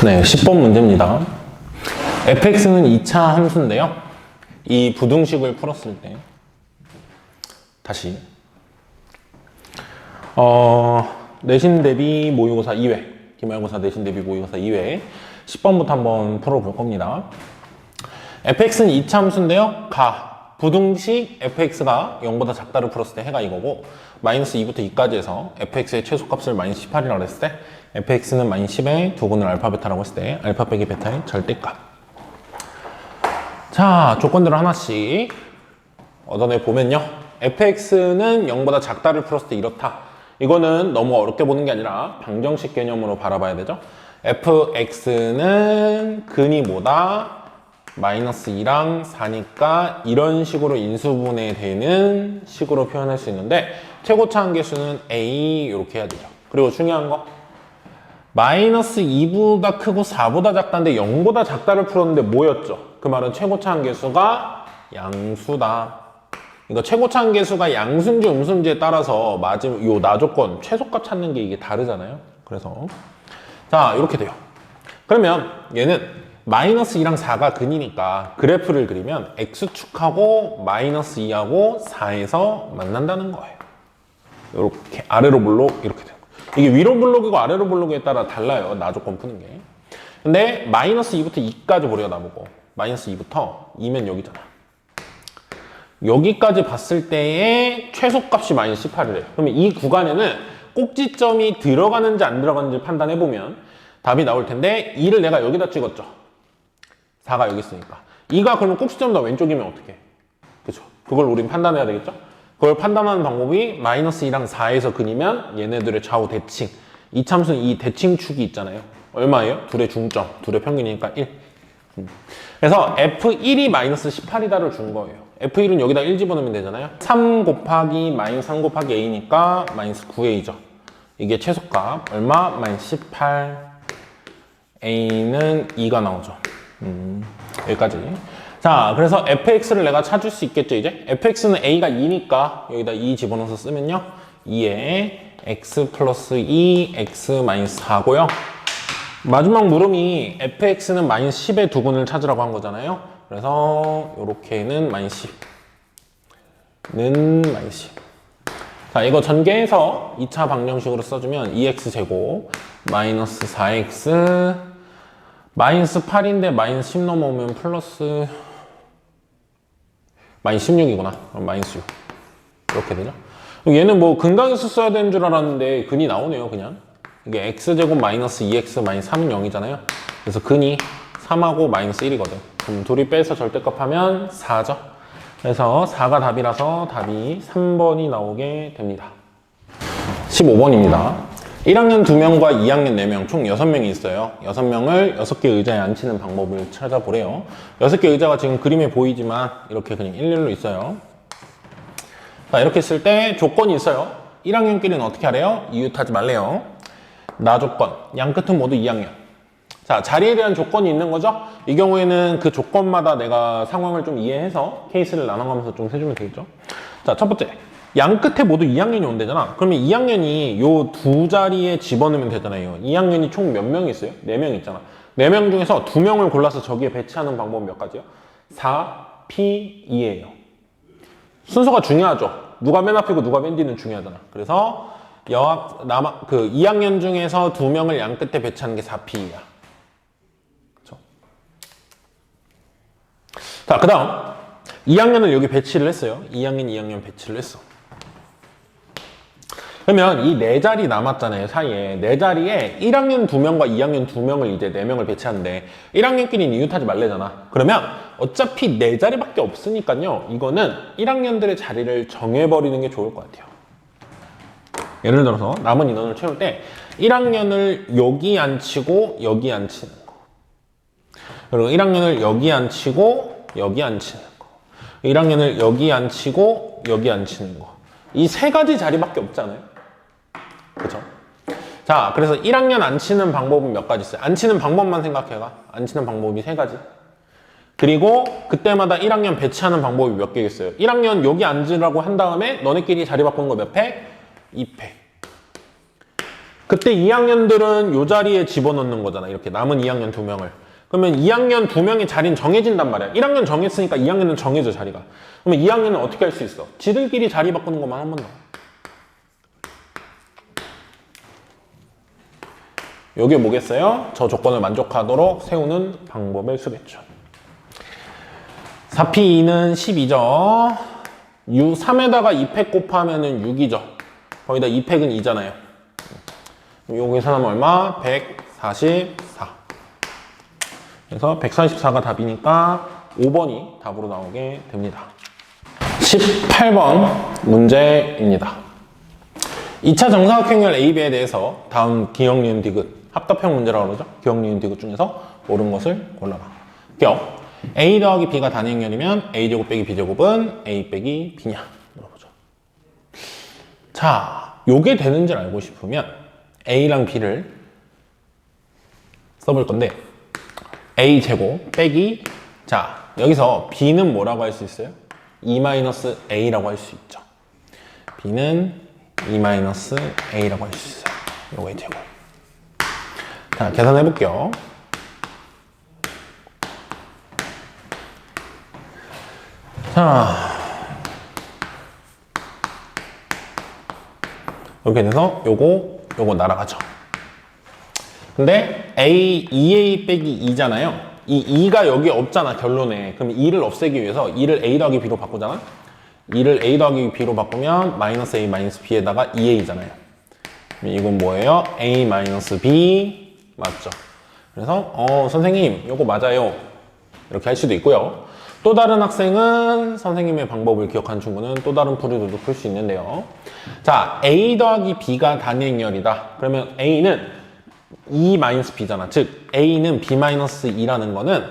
네, 10번 문제입니다. fx는 2차 함수인데요. 이 부등식을 풀었을 때 다시 내신 대비 모의고사 2회, 기말고사 내신 대비 모의고사 2회 10번부터 한번 풀어볼 겁니다. fx는 2차 함수인데요. 부등식 fx가 0보다 작다를 풀었을 때 해가 이거고, 마이너스 2부터 2까지 해서 fx의 최소값을 마이너스 18이라고 했을 때 fx는 마이너스 10의 두근을 알파 베타라고 했을 때 알파 빼기 베타의 절대값. 자, 조건들을 하나씩 얻어내 보면요, fx는 0보다 작다를 풀었을 때 이렇다. 이거는 너무 어렵게 보는 게 아니라 방정식 개념으로 바라봐야 되죠. fx는 근이 뭐다? 마이너스 2랑 4니까 이런 식으로 인수분해되는 식으로 표현할 수 있는데, 최고차 한계수는 a 이렇게 해야 되죠. 그리고 중요한 거, 마이너스 2보다 크고 4보다 작다인데 0보다 작다를 풀었는데 뭐였죠? 그 말은 최고차 한계수가 양수다. 그러니까 최고차 한계수가 양수인지 음수인지에 따라서 요 나조건 최소값 찾는 게 이게 다르잖아요. 그래서 자, 이렇게 돼요. 그러면 얘는 마이너스 2랑 4가 근이니까 그래프를 그리면 x축하고 마이너스 2하고 4에서 만난다는 거예요. 이렇게 아래로 블록 이렇게 돼요. 이게 위로 블록이고 아래로 블록에 따라 달라요, 나조건 푸는 게. 근데 마이너스 2부터 2까지 보려 나보고, 마이너스 2부터 2면 여기잖아. 여기까지 봤을 때의 최소값이 마이너스 18이래요. 그러면 이 구간에는 꼭지점이 들어가는지 안 들어가는지 판단해보면 답이 나올 텐데, 2를 내가 여기다 찍었죠. 4가 여기 있으니까. 2가 그러면 꼭지점 더 왼쪽이면 어떻게? 그쵸? 그걸 우린 판단해야 되겠죠? 그걸 판단하는 방법이 마이너스 2랑 4에서 근이면 얘네들의 좌우 대칭. 이 참수는 이 대칭축이 있잖아요. 얼마예요? 둘의 중점, 둘의 평균이니까 1. 그래서 F1이 마이너스 18이다를 준 거예요. F1은 여기다 1 집어넣으면 되잖아요. 3 곱하기 마이너스 3 곱하기 A니까 마이너스 9A죠. 이게 최소값. 얼마? 마이너스 18. A는 2가 나오죠. 여기까지. 자, 그래서 fx를 내가 찾을 수 있겠죠, 이제? fx는 a가 2니까 여기다 2 집어넣어서 쓰면요, 2에 x 플러스 2, x 마이너스 4고요. 마지막 물음이 fx는 마이너스 10의 두근을 찾으라고 한 거잖아요. 그래서 요렇게는 마이너스 10는 마이너스 10. 자, 이거 전개해서 2차 방정식으로 써주면 2x제곱 마이너스 4x 마이너스 8인데 마이너스 10 넘어오면 플러스 마이너스 16이구나. 그럼 마이너스 6. 이렇게 되죠. 얘는 뭐 근각에서 써야 되는 줄 알았는데 근이 나오네요, 그냥. 이게 x제곱 마이너스 2x 마이너스 3은 0이잖아요. 그래서 근이 3하고 마이너스 1이거든. 그럼 둘이 빼서 절대값 하면 4죠. 그래서 4가 답이라서 답이 3번이 나오게 됩니다. 15번입니다. 1학년 2명과 2학년 4명, 총 6명이 있어요. 6명을 6개 의자에 앉히는 방법을 찾아보래요. 6개 의자가 지금 그림에 보이지만 이렇게 그냥 일렬로 있어요. 자, 이렇게 있을 때 조건이 있어요. 1학년끼리는 어떻게 하래요? 이웃하지 말래요. 나조건, 양 끝은 모두 2학년. 자, 자리에 대한 조건이 있는 거죠? 이 경우에는 그 조건마다 내가 상황을 좀 이해해서 케이스를 나눠가면서 좀 해주면 되겠죠? 자, 첫 번째. 양 끝에 모두 2학년이 온대잖아. 그러면 2학년이 요 두 자리에 집어넣으면 되잖아요. 2학년이 총 몇 명 있어요? 4명 있잖아. 4명 중에서 2명을 골라서 저기에 배치하는 방법은 몇 가지요? 4, P, 2예요. 순서가 중요하죠. 누가 맨 앞이고 누가 맨 뒤는 중요하잖아. 그래서 2학년 중에서 2명을 양 끝에 배치하는 게 4P야. 그쵸? 자, 그 다음 2학년을 여기 배치를 했어요. 2학년, 2학년 배치를 했어. 그러면 이 4자리 남았잖아요, 사이에. 4자리에 1학년 2명과 2학년 2명을 이제 4명을 배치하는데 1학년끼리는 이웃하지 말래잖아. 그러면 어차피 4자리밖에 없으니까요, 이거는 1학년들의 자리를 정해버리는 게 좋을 것 같아요. 예를 들어서 남은 인원을 채울 때 1학년을 여기 앉히고 여기 앉히는 거, 그리고 1학년을 여기 앉히고 여기 앉히는 거, 1학년을 여기 앉히고 여기 앉히는 거, 이 3가지 자리밖에 없잖아요. 그쵸? 자, 그래서 1학년 앉히는 방법은 몇 가지 있어요? 앉히는 방법만 생각해봐. 앉히는 방법이 3가지. 그리고 그때마다 1학년 배치하는 방법이 몇 개 있어요? 1학년 여기 앉으라고 한 다음에 너네끼리 자리 바꾸는 거 몇 팩? 2팩. 그때 2학년들은 요 자리에 집어넣는 거잖아. 이렇게 남은 2학년 2명을. 그러면 2학년 2명의 자리는 정해진단 말이야. 1학년 정했으니까 2학년은 정해져, 자리가. 그러면 2학년은 어떻게 할 수 있어? 지들끼리 자리 바꾸는 것만 하면 돼. 요게 뭐겠어요? 저 조건을 만족하도록 세우는 방법의 수겠죠. 4P2는 12죠. 3에다가 2팩 곱하면은 6이죠. 거기다 2팩은 2잖아요. 요거 계산하면 얼마? 144. 그래서 144가 답이니까 5번이 답으로 나오게 됩니다. 18번 문제입니다. 2차 정사각형열 AB에 대해서 다음 기억, 니은, 디귿 합답형 문제라고 그러죠. 기억, 니은, 디귿 중에서 옳은 것을 골라라. 기억. A 더하기 B가 단위행렬이면 A제곱 빼기 B제곱은 A 빼기 B냐 물어보죠. 자, 요게 되는지를 알고 싶으면 A랑 B를 써볼 건데 A제곱 빼기, 자 여기서 B는 뭐라고 할 수 있어요? 2-A라고 할 수 있죠. B는 2-A라고 할 수 있어요. 요거의 제곱. 자, 계산해 볼게요. 자, 이렇게 돼서 요거 날아가죠. 근데 A, 2A 빼기 2잖아요. 이 2가 여기 없잖아, 결론에. 그럼 2를 없애기 위해서 2를 A 더하기 B로 바꾸잖아. 2를 A 더하기 B로 바꾸면 마이너스 A 마이너스 B에다가 2A잖아요. 이건 뭐예요? A 마이너스 B 맞죠? 그래서 선생님 요거 맞아요. 이렇게 할 수도 있고요. 또 다른 학생은 선생님의 방법을 기억한 친구는 또 다른 풀이들도 풀 수 있는데요. 자, A 더하기 B가 단위행렬이다. 그러면 A는 2-B잖아. 즉 A는 B-2라는 거는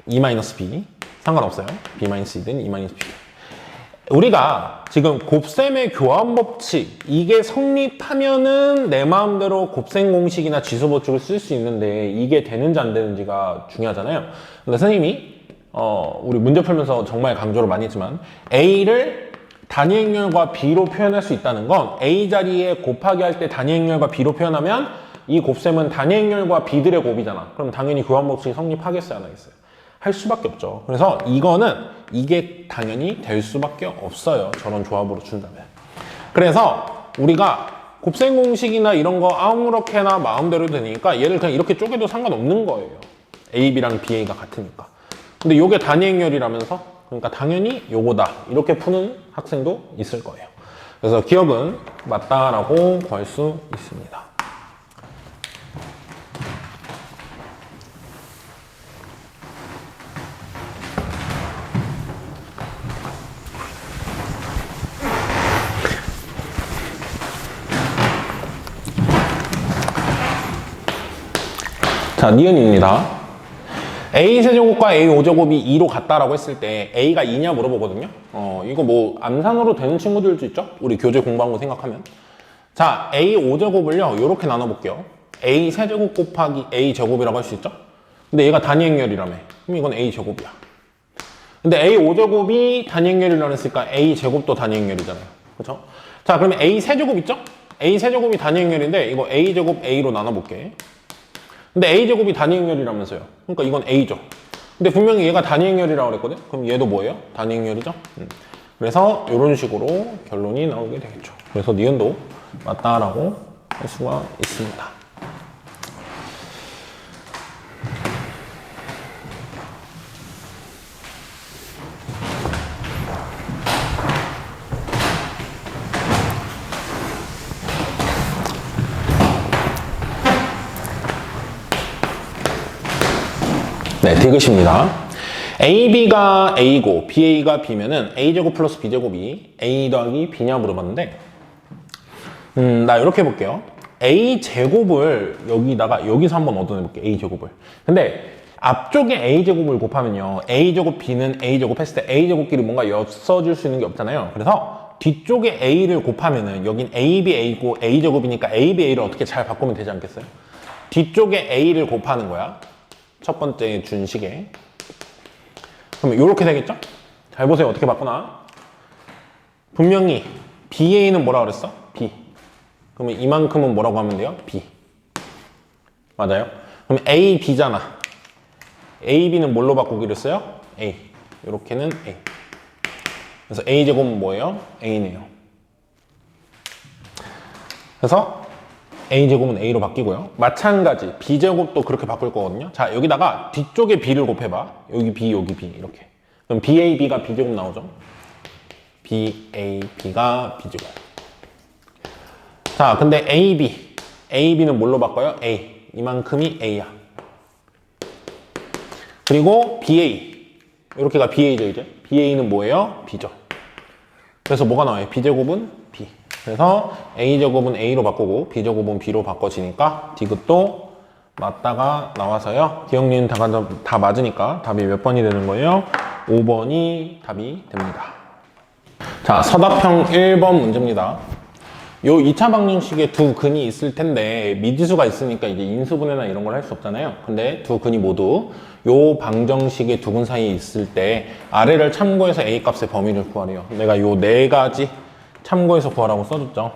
2-B 상관없어요. B-2든 2-B. 우리가 지금 곱셈의 교환 법칙 이게 성립하면은 내 마음대로 곱셈 공식이나 지수 법칙을 쓸 수 있는데 이게 되는지 안 되는지가 중요하잖아요. 근데 선생님이 우리 문제 풀면서 정말 강조를 많이 했지만 A를 단위행렬과 B로 표현할 수 있다는 건 A 자리에 곱하기 할 때 단위행렬과 B로 표현하면 이 곱셈은 단위행렬과 B들의 곱이잖아. 그럼 당연히 교환 법칙이 성립하겠어요, 안 하겠어요? 할 수밖에 없죠. 그래서 이게 당연히 될 수밖에 없어요. 저런 조합으로 준다면. 그래서 우리가 곱셈 공식이나 이런 거 아무렇게나 마음대로 되니까 얘를 그냥 이렇게 쪼개도 상관없는 거예요. A, B랑 BA가 같으니까. 근데 요게 단위행렬이라면서 그러니까 당연히 요거다 이렇게 푸는 학생도 있을 거예요. 그래서 기억은 맞다라고 구할 수 있습니다. 자, 니은입니다. A 세제곱과 A5제곱이 2로 같다라고 했을 때 A가 2냐 물어보거든요. 이거 뭐 암산으로 되는 친구들도 있죠? 우리 교재 공부한 거 생각하면. 자, A5제곱을요 요렇게 나눠볼게요. A세제곱 곱하기 A제곱이라고 할 수 있죠? 근데 얘가 단위행렬이라며. 그럼 이건 A제곱이야. 근데 A5제곱이 단위행렬이라고 했으니까 A제곱도 단위행렬이잖아요. 그쵸? 자, 그러면 A세제곱 있죠? A세제곱이 단위행렬인데 이거 A제곱 A로 나눠볼게. 근데 A제곱이 단위행렬이라면서요. 그러니까 이건 A죠. 근데 분명히 얘가 단위행렬이라고 그랬거든? 그럼 얘도 뭐예요? 단위행렬이죠? 그래서 이런 식으로 결론이 나오게 되겠죠. 그래서 니은도 맞다라고 할 수가 있습니다. 네, 디귿입니다. AB가 A고 BA가 B면은 A제곱 플러스 B제곱이 A 더하기 B냐 물어봤는데 나 이렇게 해볼게요. A제곱을 여기서 한번 얻어내볼게요. A제곱을. 근데 앞쪽에 A제곱을 곱하면요. A제곱 B는 A제곱 했을 때 A제곱끼리 뭔가 엿서줄 수 있는 게 없잖아요. 그래서 뒤쪽에 A를 곱하면은 여긴 AB A고 A제곱이니까 AB A를 어떻게 잘 바꾸면 되지 않겠어요? 뒤쪽에 A를 곱하는 거야. 첫 번째 준식에. 그러면 이렇게 되겠죠? 잘 보세요. 어떻게 바꾸나? 분명히 BA는 뭐라 그랬어? B. 그러면 이만큼은 뭐라고 하면 돼요? B. 맞아요? 그럼 A, B잖아. A, B는 뭘로 바꾸기로 했어요? A. 이렇게는 A. 그래서 A제곱은 뭐예요? A네요. 그래서 A제곱은 A로 바뀌고요. 마찬가지 B제곱도 그렇게 바꿀 거거든요. 자, 여기다가 뒤쪽에 B를 곱해봐. 여기 B, 여기 B 이렇게. 그럼 BAB가 B제곱 나오죠? BAB가 B제곱. 자, 근데 AB는 뭘로 바꿔요? A. 이만큼이 A야. 그리고 BA. 이렇게가 BA죠, 이제. BA는 뭐예요? B죠. 그래서 뭐가 나와요? B제곱은 B. 그래서 A제곱은 A로 바꾸고 B제곱은 B로 바꿔지니까 디귿도 맞다가 나와서요. 기억니은 다 맞으니까 답이 몇 번이 되는 거예요? 5번이 답이 됩니다. 자, 서답형 1번 문제입니다. 요 2차 방정식에 두 근이 있을 텐데 미지수가 있으니까 이제 인수분해나 이런 걸 할 수 없잖아요. 근데 두 근이 모두 요 방정식의 두 근 사이에 있을 때 아래를 참고해서 A 값의 범위를 구하래요. 내가 요 네 가지 참고해서 구하라고 써줬죠.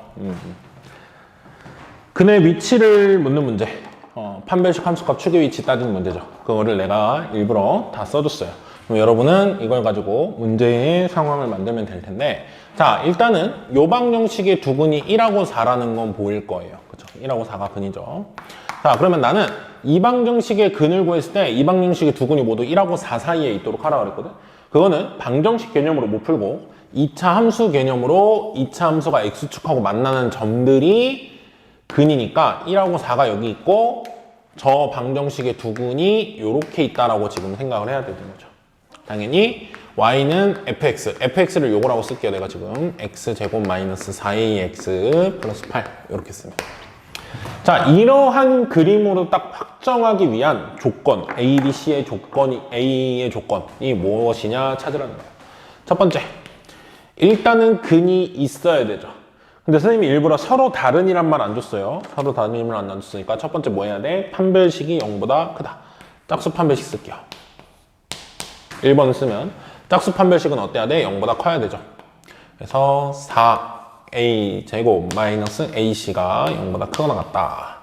근의 위치를 묻는 문제. 판별식 함수값 추계 위치 따지는 문제죠. 그거를 내가 일부러 다 써줬어요. 그럼 여러분은 이걸 가지고 문제의 상황을 만들면 될 텐데, 자, 일단은 요 방정식의 두 근이 1하고 4라는 건 보일 거예요. 그쵸? 1하고 4가 근이죠. 자, 그러면 나는 이 방정식의 근을 구했을 때 이 방정식의 두 근이 모두 1하고 4 사이에 있도록 하라고 그랬거든. 그거는 방정식 개념으로 못 풀고 2차 함수 개념으로 2차 함수가 x축하고 만나는 점들이 근이니까 1하고 4가 여기 있고 저 방정식의 두 근이 이렇게 있다라고 지금 생각을 해야 되는 거죠. 당연히 y는 fx를 요거라고 쓸게요. 내가 지금 x제곱 마이너스 4ax 플러스 8 이렇게 씁니다. 자, 이러한 그림으로 딱 확정하기 위한 조건, A, B, C의 조건이, A의 조건이 무엇이냐 찾으라는 거예요. 첫 번째, 일단은 근이 있어야 되죠. 근데 선생님이 일부러 서로 다른이란 말 안 줬어요. 서로 다른이란 안 줬으니까 첫 번째 뭐 해야 돼? 판별식이 0보다 크다. 짝수 판별식 쓸게요. 1번을 쓰면 짝수 판별식은 어때야 돼? 0보다 커야 되죠. 그래서 4a 제곱 마이너스 ac가 0보다 크거나 같다.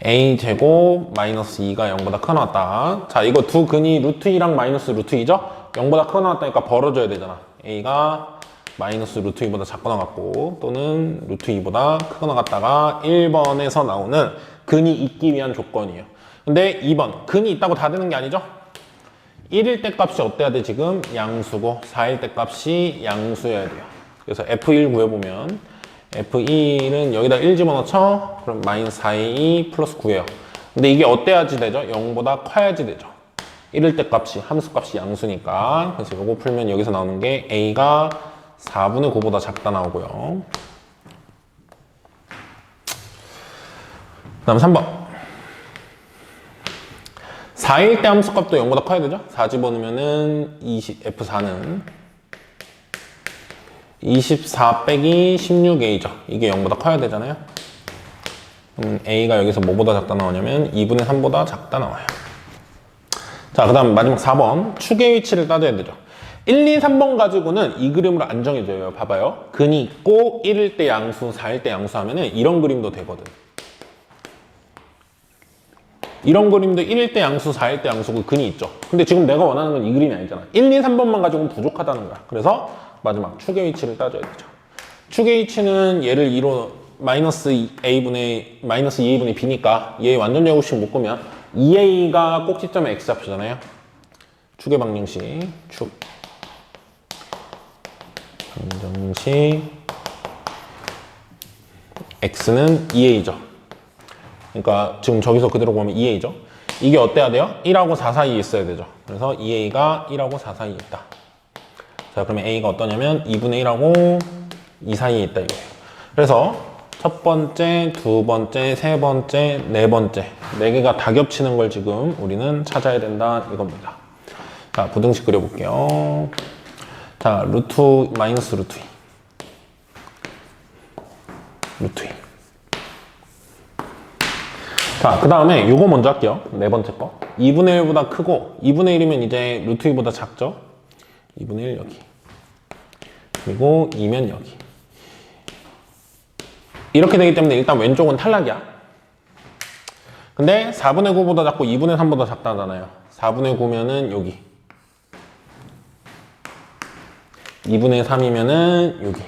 a 제곱 마이너스 2가 0보다 크거나 같다. 자, 이거 두 근이 루트 2랑 마이너스 루트 2죠? 0보다 크거나 같다니까 벌어져야 되잖아. a가 마이너스 루트 2보다 작거나 같고 또는 루트 2보다 크거나 같다가 1번에서 나오는 근이 있기 위한 조건이에요. 근데 2번 근이 있다고 다 되는 게 아니죠? 1일 때 값이 어때야 돼? 지금 양수고 4일 때 값이 양수여야 돼요. 그래서 F1 구해보면 F1은 여기다 1 집어넣죠? 그럼 마이너스 4A 플러스 9예요. 근데 이게 어때야지 되죠? 0보다 커야지 되죠. 1일 때 값이 함수 값이 양수니까. 그래서 이거 풀면 여기서 나오는 게 A가 4분의 9보다 작다 나오고요. 그 다음 3번 4일 때 함수값도 0보다 커야 되죠? 4 집어넣으면은 F4는 24 빼기 16A죠. 이게 0보다 커야 되잖아요. 그럼 A가 여기서 뭐보다 작다 나오냐면 2분의 3보다 작다 나와요. 자, 그 다음 마지막 4번 축의 위치를 따져야 되죠. 1, 2, 3번 가지고는 이 그림으로 안 정해져요. 봐봐요. 근이 있고 1일 때 양수, 4일 때 양수 하면은 이런 그림도 되거든. 이런 그림도 1일 때 양수, 4일 때 양수고 근이 있죠. 근데 지금 내가 원하는 건 이 그림이 아니잖아. 1, 2, 3번만 가지고는 부족하다는 거야. 그래서 마지막 축의 위치를 따져야 되죠. 축의 위치는 얘를 2로 마이너스 2a분의 b니까 얘 완전 제곱식 묶으면 2a가 꼭지점에 x 잡히잖아요. 축의 방정식 방정식 x는 2a죠. 그러니까 지금 저기서 그대로 보면 2a죠. 이게 어때야 돼요? 1하고 4 사이에 있어야 되죠. 그래서 2a가 1하고 4 사이에 있다. 자, 그러면 a가 어떠냐면 2분의 1하고 2 사이에 있다 이거예요. 그래서 첫 번째, 두 번째, 세 번째, 네 번째 4개가 다 겹치는 걸 지금 우리는 찾아야 된다 이겁니다. 자, 부등식 그려볼게요. 자, 루트 마이너스 루트 2 루트 2. 자, 그 다음에 요거 먼저 할게요. 네 번째 거 2분의 1보다 크고 2분의 1이면 이제 루트 2보다 작죠. 2분의 1 여기 그리고 2면 여기 이렇게 되기 때문에 일단 왼쪽은 탈락이야. 근데 4분의 9보다 작고 2분의 3보다 작다잖아요. 4분의 9면은 여기. 2분의 3이면은 여기.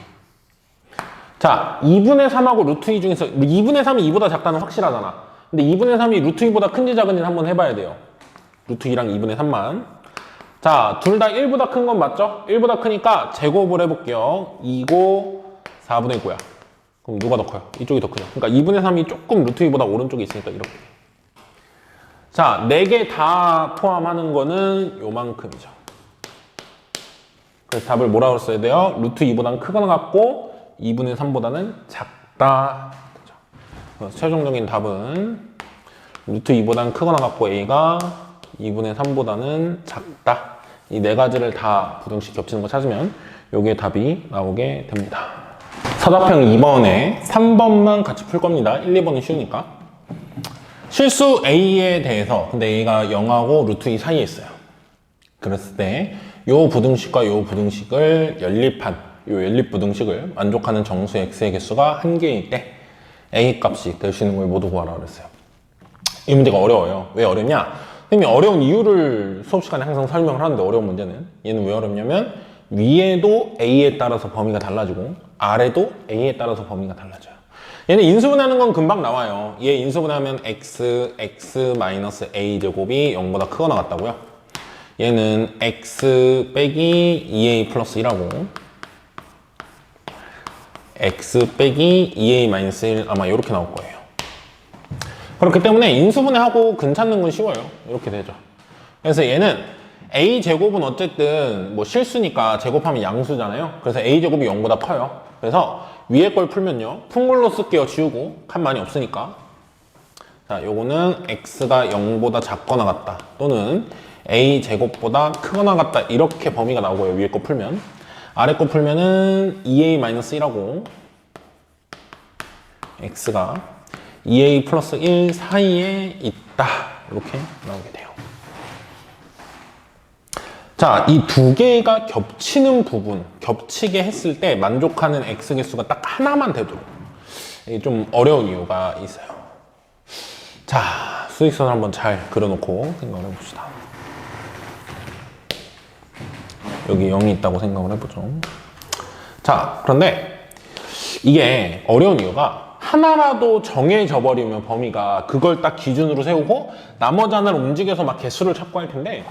자, 2분의 3하고 루트 2 중에서 2분의 3이 2보다 작다는 확실하잖아. 근데 2분의 3이 루트 2보다 큰지 작은지 한번 해봐야 돼요. 루트 2랑 2분의 3만. 자, 둘 다 1보다 큰 건 맞죠? 1보다 크니까 제곱을 해볼게요. 2고 4분의 9야. 그럼 누가 더 커요? 이쪽이 더 크죠. 그러니까 2분의 3이 조금 루트 2보다 오른쪽에 있으니까 이렇게. 자, 4개 다 포함하는 거는 요만큼이죠. 그래서 답을 뭐라고 써야 돼요? 루트 2보다는 크거나 같고 2분의 3보다는 작다. 그래서 최종적인 답은 루트 2보다는 크거나 같고 A가 2분의 3보다는 작다. 이 네 가지를 다 부등식 겹치는 거 찾으면 요게 답이 나오게 됩니다. 사답형 2번에 3번만 같이 풀 겁니다. 1, 2번은 쉬우니까. 실수 A에 대해서 근데 A가 0하고 루트 2 사이에 있어요. 그랬을 때 요 부등식과 요 부등식을 연립한 요 연립부등식을 만족하는 정수 x의 개수가 1개일 때 a 값이 될 수 있는 걸 모두 구하라 그랬어요. 이 문제가 어려워요. 왜 어렵냐? 선생님이 어려운 이유를 수업 시간에 항상 설명을 하는데 어려운 문제는 얘는 왜 어렵냐면 위에도 a에 따라서 범위가 달라지고 아래도 a에 따라서 범위가 달라져요. 얘는 인수분해하는 건 금방 나와요. 얘 인수분해하면 x 마이너스 a 제곱이 0보다 크거나 같다고요. 얘는 x 빼기 2a 플러스 1하고 x 빼기 2a 마이너스 1 아마 이렇게 나올 거예요. 그렇기 때문에 인수분해하고 근 찾는 건 쉬워요. 이렇게 되죠. 그래서 얘는 a 제곱은 어쨌든 뭐 실수니까 제곱하면 양수잖아요. 그래서 a 제곱이 0보다 커요. 그래서 위에 걸 풀면요. 푼걸로 쓸게요. 지우고 칸 많이 없으니까. 자, 요거는 x가 0보다 작거나 같다. 또는 a 제곱보다 크거나 같다. 이렇게 범위가 나오고요. 위에 거 풀면. 아래 거 풀면은 2a-1하고 x가 2a 플러스 1 사이에 있다. 이렇게 나오게 돼요. 자, 이 두 개가 겹치는 부분, 겹치게 했을 때 만족하는 x 개수가 딱 하나만 되도록. 이게 좀 어려운 이유가 있어요. 자, 수직선을 한번 잘 그려놓고 생각을 해봅시다. 여기 0이 있다고 생각을 해보죠. 자, 그런데 이게 어려운 이유가 하나라도 정해져 버리면 범위가 그걸 딱 기준으로 세우고 나머지 하나를 움직여서 막 개수를 찾고 할 텐데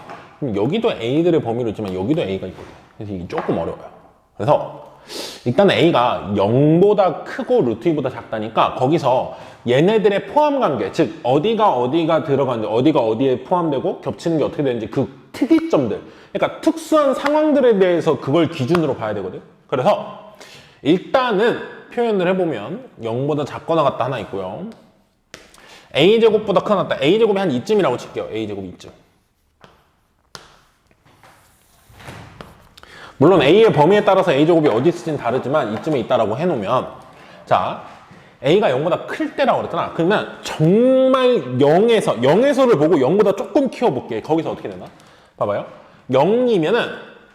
여기도 A들의 범위로 있지만 여기도 A가 있거든요. 그래서 이게 조금 어려워요. 그래서 일단 A가 0보다 크고 루트 2보다 작다니까 거기서 얘네들의 포함 관계, 즉 어디가 들어가는지 어디가 어디에 포함되고 겹치는 게 어떻게 되는지 그 특이점들, 그러니까 특수한 상황들에 대해서 그걸 기준으로 봐야 되거든. 그래서 일단은 표현을 해보면 0보다 작거나 같다 하나 있고요. A제곱보다 크거나 같다. A제곱이 한 이쯤이라고 칠게요. A제곱이 이쯤. 물론 A의 범위에 따라서 A제곱이 어디 있을지는 다르지만 이쯤에 있다라고 해놓으면 자, A가 0보다 클 때라고 그랬잖아. 그러면 정말 0에서를 보고 0보다 조금 키워볼게. 거기서 어떻게 되나? 봐봐요. 0이면은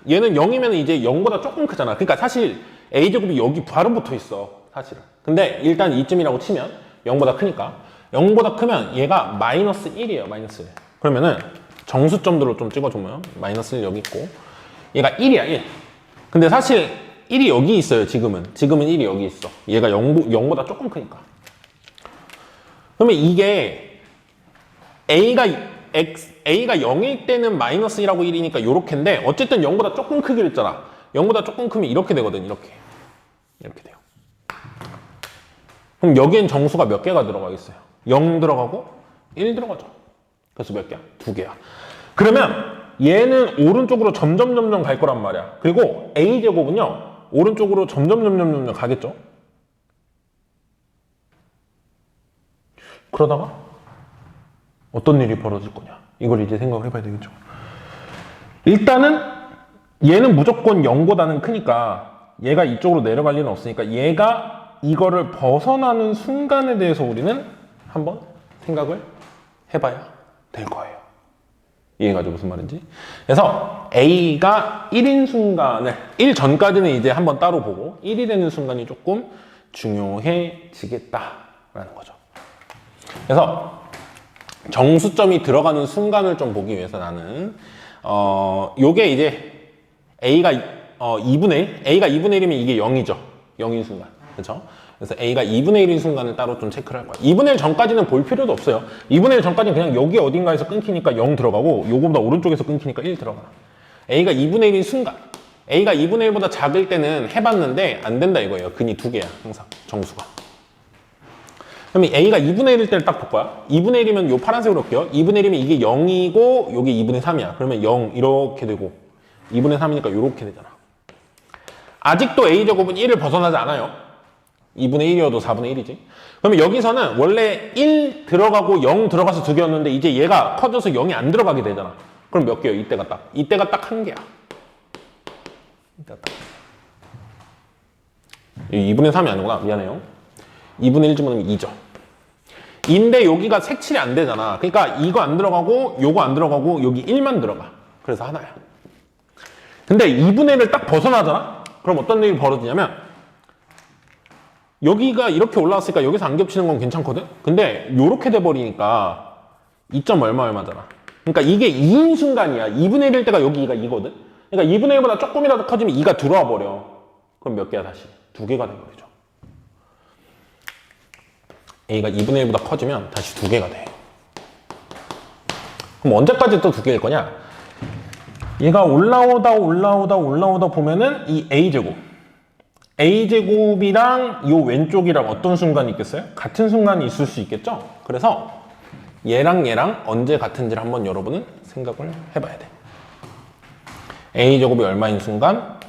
얘는 0이면 이제 0보다 조금 크잖아. 그러니까 사실 A제곱이 여기 바로 붙어 있어. 사실은. 근데 일단 이쯤이라고 치면 0보다 크니까 0보다 크면 얘가 마이너스 1이에요. 마이너스 1. 그러면은 정수점들로 좀 찍어주면 마이너스 1 여기 있고 얘가 1이야, 1. 근데 사실 1이 여기 있어요, 지금은. 지금은 1이 여기 있어. 얘가 0보다 조금 크니까. 그러면 이게 A가 0일 때는 마이너스 1하고 1이니까 요렇게인데 어쨌든 0보다 조금 크기로 했잖아. 0보다 조금 크면 이렇게 되거든, 이렇게. 이렇게 돼요. 그럼 여기엔 정수가 몇 개가 들어가겠어요? 0 들어가고 1 들어가죠. 그래서 몇 개야? 2개야. 그러면 얘는 오른쪽으로 점점 갈 거란 말이야. 그리고 A제곱은요, 오른쪽으로 점점 가겠죠? 그러다가 어떤 일이 벌어질 거냐? 이걸 이제 생각을 해봐야 되겠죠. 일단은 얘는 무조건 0보다는 크니까 얘가 이쪽으로 내려갈 일은 없으니까 얘가 이거를 벗어나는 순간에 대해서 우리는 한번 생각을 해봐야 될 거예요. 이해가죠? 무슨 말인지. 그래서 A가 1인 순간을 1 전까지는 이제 한번 따로 보고 1이 되는 순간이 조금 중요해지겠다라는 거죠. 그래서 정수점이 들어가는 순간을 좀 보기 위해서 나는 요게 이제 A가 2분의 1, A가 2분의 1이면 이게 0이죠. 0인 순간. 그렇죠? 그래서 A가 2분의 1인 순간을 따로 좀 체크를 할 거야. 2분의 1 전까지는 볼 필요도 없어요. 2분의 1 전까지는 그냥 여기 어딘가에서 끊기니까 0 들어가고 요거보다 오른쪽에서 끊기니까 1 들어가. A가 2분의 1인 순간. A가 2분의 1보다 작을 때는 해봤는데 안 된다 이거예요. 근이 두 개야. 항상 정수가. 그럼 A가 2분의 1일 때를 딱 볼 거야. 2분의 1이면 요 파란색으로 할게요. 2분의 1이면 이게 0이고 요게 2분의 3이야. 그러면 0 이렇게 되고 2분의 3이니까 이렇게 되잖아. 아직도 A제곱은 1을 벗어나지 않아요. 2분의 1이어도 4분의 1이지. 그러면 여기서는 원래 1 들어가고 0 들어가서 두 개였는데 이제 얘가 커져서 0이 안 들어가게 되잖아. 그럼 몇 개요? 이때가 딱. 이때가 딱 한 개야. 이때가 딱. 2분의 3이 아니구나. 미안해요. 2분의 1 집어넣으면 2죠. 인데 여기가 색칠이 안 되잖아. 그러니까 이거 안 들어가고 요거 안 들어가고 여기 1만 들어가. 그래서 하나야. 근데 2분의 1을 딱 벗어나잖아? 그럼 어떤 일이 벌어지냐면 여기가 이렇게 올라왔으니까 여기서 안 겹치는 건 괜찮거든? 근데 요렇게 돼버리니까 2점 얼마잖아. 그러니까 이게 2인 순간이야. 2분의 1일 때가 여기가 2거든? 그러니까 2분의 1보다 조금이라도 커지면 2가 들어와 버려. 그럼 몇 개야 다시? 2개가 돼버리죠. A가 2분의 1보다 커지면 다시 2개가 돼. 그럼 언제까지 또 2개일 거냐? 얘가 올라오다 보면은 이 A제곱이랑 이 왼쪽이랑 어떤 순간이 있겠어요? 같은 순간이 있을 수 있겠죠? 그래서 얘랑 언제 같은지를 한번 여러분은 생각을 해봐야 돼. A제곱이 얼마인 순간?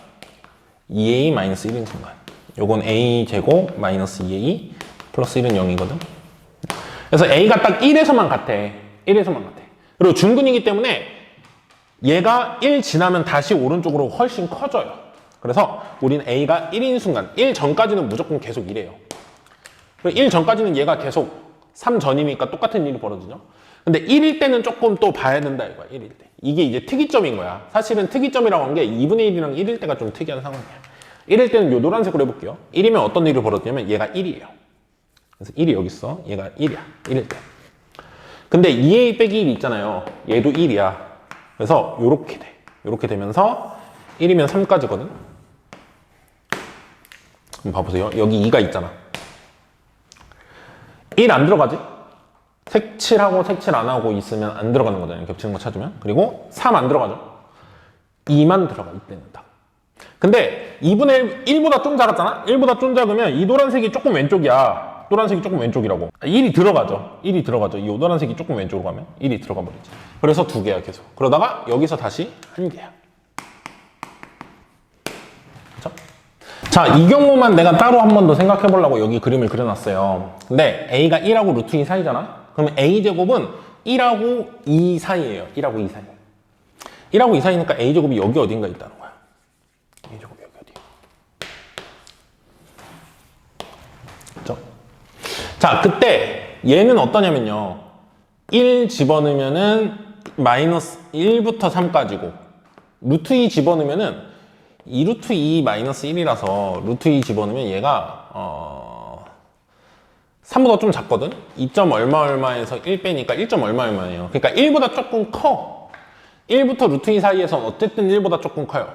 2A-1인 순간. 요건 A제곱 마이너스 2A 플러스 1은 0이거든. 그래서 A가 딱 1에서만 같아. 1에서만 같아. 그리고 중근이기 때문에 얘가 1 지나면 다시 오른쪽으로 훨씬 커져요. 그래서 우린 A가 1인 순간, 1 전까지는 무조건 계속 1이에요. 1 전까지는 얘가 계속 3 전이니까 똑같은 일이 벌어지죠. 근데 1일 때는 조금 또 봐야 된다 이거야. 1일 때. 이게 이제 특이점인 거야. 사실은 특이점이라고 한 게 2분의 1이랑 1일 때가 좀 특이한 상황이야. 1일 때는 요 노란색으로 해볼게요. 1이면 어떤 일이 벌어지냐면 얘가 1이에요. 그래서 1이 여기 있어. 얘가 1이야. 1일 때. 근데 2A 빼기 1 있잖아요. 얘도 1이야. 그래서 요렇게 돼. 요렇게 되면서 1이면 3까지거든. 한번 봐보세요. 여기 2가 있잖아. 1 안 들어가지? 색칠하고 색칠 안 하고 있으면 안 들어가는 거잖아요. 겹치는 거 찾으면. 그리고 3 안 들어가죠. 2만 들어가. 이때는 딱. 근데 2분의 1보다 좀 작았잖아? 1보다 좀 작으면 이 노란색이 조금 왼쪽이야. 노란색이 조금 왼쪽이라고. 1이 들어가죠. 1이 들어가죠. 이 노란색이 조금 왼쪽으로 가면 1이 들어가 버리지. 그래서 2개야 계속. 그러다가 여기서 다시 1개야. 그렇죠? 자, 이 경우만 내가 따로 한 번 더 생각해 보려고 여기 그림을 그려놨어요. 근데 A가 1하고 루트 2 사이잖아? 그러면 A제곱은 1하고 2 사이예요. 1하고 2 사이. 1하고 2 사이니까 A제곱이 여기 어딘가 있다는 거야. A제곱이 여기 어디. 그렇죠? 자, 그때 얘는 어떠냐면요. 1 집어넣으면은 마이너스 1부터 3까지고 루트 2 집어넣으면은 2 루트 2 마이너스 1이라서 루트 2 집어넣으면 얘가 3보다 좀 작거든? 2점 얼마에서 1 빼니까 1점 얼마예요. 그러니까 1보다 조금 커. 1부터 루트 2 사이에선 어쨌든 1보다 조금 커요.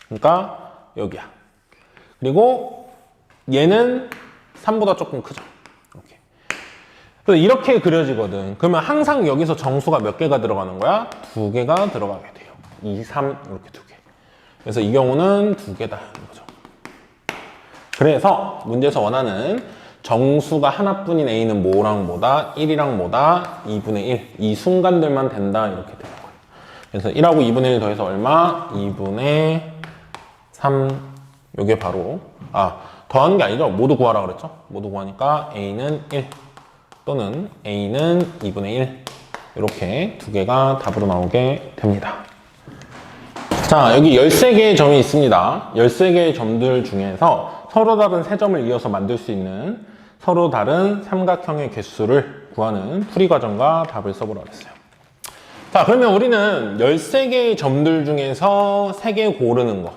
그러니까 여기야. 그리고 얘는 3보다 조금 크죠. 이렇게. 그래서 이렇게 그려지거든. 그러면 항상 여기서 정수가 몇 개가 들어가는 거야? 2개가 들어가게 돼요. 2, 3 이렇게 2개. 그래서 이 경우는 2개다. 거죠. 그래서 문제에서 원하는 정수가 하나뿐인 A는 뭐랑 뭐다? 1이랑 뭐다? 2분의 1. 이 순간들만 된다. 이렇게 되는 거예요. 그래서 1하고 2분의 1 더해서 얼마? 2분의 3. 요게 바로 더하는 게 아니죠. 모두 구하라 그랬죠. 모두 구하니까 A는 1 또는 A는 2분의 1 이렇게 2개가 답으로 나오게 됩니다. 자, 여기 13개의 점이 있습니다. 13개의 점들 중에서 서로 다른 3점을 이어서 만들 수 있는 서로 다른 삼각형의 개수를 구하는 풀이 과정과 답을 써보라 그랬어요. 자, 그러면 우리는 13개의 점들 중에서 3개 고르는 거.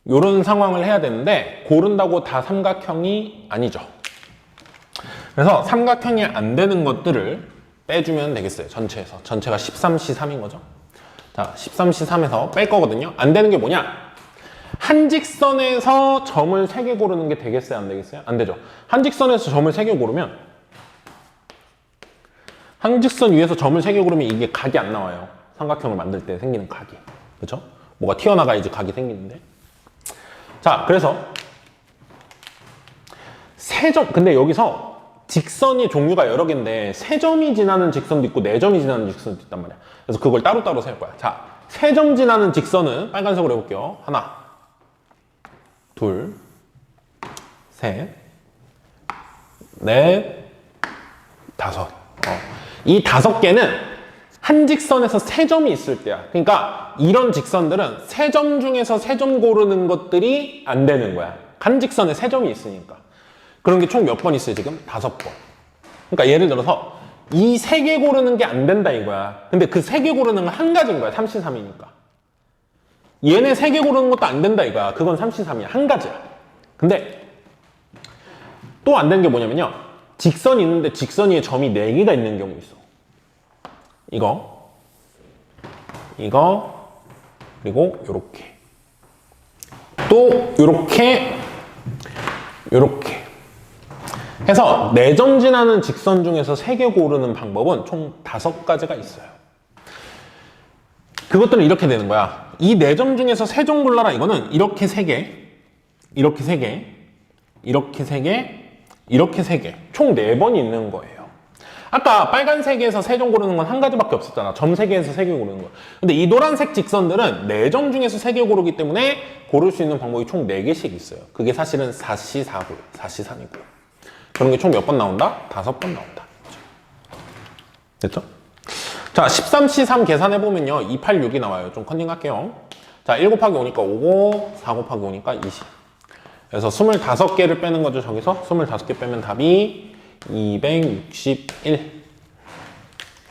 이런 상황을 해야 되는데 고른다고 다 삼각형이 아니죠. 그래서 삼각형이 안 되는 것들을 빼주면 되겠어요. 전체에서. 전체가 13C3인 거죠. 자, 13C3에서 뺄 거거든요. 안 되는 게 뭐냐? 한 직선에서 점을 3개 고르는 게 되겠어요? 안 되겠어요? 안 되죠. 한 직선에서 점을 3개 고르면 한 직선 위에서 점을 3개 고르면 이게 각이 안 나와요. 삼각형을 만들 때 생기는 각이. 그렇죠? 뭐가 튀어나가야지 각이 생기는데. 자, 그래서 근데 여기서 직선이 종류가 여러 개인데 3점이 지나는 직선도 있고 4점이 지나는 직선도 있단 말이야. 그래서 그걸 따로따로 세울 거야. 자, 3점 지나는 직선은 빨간색으로 해볼게요. 하나, 둘, 셋, 넷, 다섯. 이 5개는 한 직선에서 3점이 있을 때야. 그러니까 이런 직선들은 3점 중에서 3점 고르는 것들이 안 되는 거야. 한 직선에 3점이 있으니까. 그런 게 총 몇 번 있어요, 지금? 5번. 그러니까 예를 들어서 이 3개 고르는 게 안 된다 이거야. 근데 그 3개 고르는 건 한 가지인 거야. 3C3이니까. 얘네 3개 고르는 것도 안 된다 이거야. 그건 3C3이야. 한 가지야. 근데 또 안 되는 게 뭐냐면요. 직선이 있는데 직선 위에 점이 4개가 있는 경우 있어. 이거, 그리고 요렇게. 또 요렇게 해서 4점 지나는 직선 중에서 3개 고르는 방법은 총 5가지가 있어요. 그것들은 이렇게 되는 거야. 이 4점 중에서 3점 골라라 이거는 이렇게 3개, 이렇게 3개, 이렇게 3개, 이렇게 3개, 총 4번이 있는 거예요. 아까 빨간색에서 3점 고르는 건 한 가지밖에 없었잖아. 점 3개에서 3개 고르는 거. 근데 이 노란색 직선들은 4점 중에서 3개 고르기 때문에 고를 수 있는 방법이 총 4개씩 있어요. 그게 사실은 4C4고요. 4C3이고요. 그런 게 총 몇 번 나온다? 5번 나온다. 됐죠? 자, 13C3 계산해보면요. 286이 나와요. 좀 컨닝할게요. 자, 1 곱하기 5니까 5고, 4 곱하기 5니까 20. 그래서 25개를 빼는 거죠. 저기서 25개 빼면 답이 261.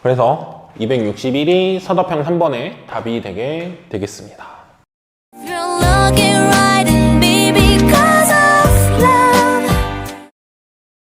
그래서 261이 서답형 3번의 답이 되겠습니다. You're looking